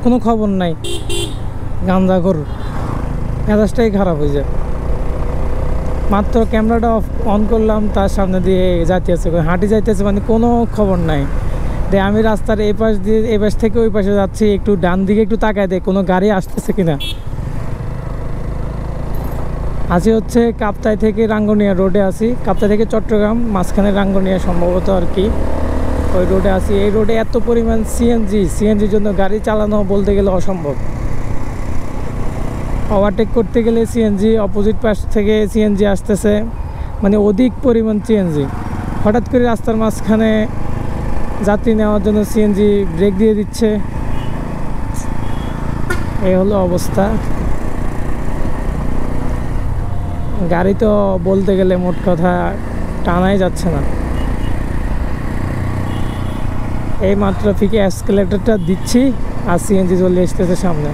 কোনো খবর নাই, গাঁজাখোর, মেজাজটাই খারাপ হয়ে যায়। মাত্র ক্যামেরাটা অন করলাম, তার সামনে দিয়ে যাইতেছে, হাঁটি যাইতেছে, মানে কোনো খবর নাই। আমি রাস্তার এই পাশ দিয়ে এই পাশ থেকে ওই পাশে যাচ্ছি, একটু ডান দিকে একটু তাকায় দেয় কোনো গাড়ি আসতেছে কিনা। আছি হচ্ছে কাপ্তাই থেকে রাঙ্গুনিয়া রোডে আছি, কাপ্তাই থেকে চট্টগ্রাম, মাঝখানে রাঙ্গুনিয়া সম্ভবত আর কি, ওই রোডে আছি। এই রোডে এত পরিমাণ সিএনজির জন্য গাড়ি চালানো বলতে গেলে অসম্ভব। ওভারটেক করতে গেলে সিএনজি, অপোজিট পাশ থেকে সিএনজি আসতেছে, মানে অধিক পরিমাণ সিএনজি। হঠাৎ করে রাস্তার মাঝখানে যাত্রী নেওয়ার জন্য সিএনজি ব্রেক দিয়ে দিচ্ছে, এই হলো অবস্থা। গাড়ি তো বলতে গেলে মোট কথা টানাই যাচ্ছে না। এই মাত্র ফিকে এসকেলেটরটা দিচ্ছি আর সিএনজি চলে আসতেছে সামনে।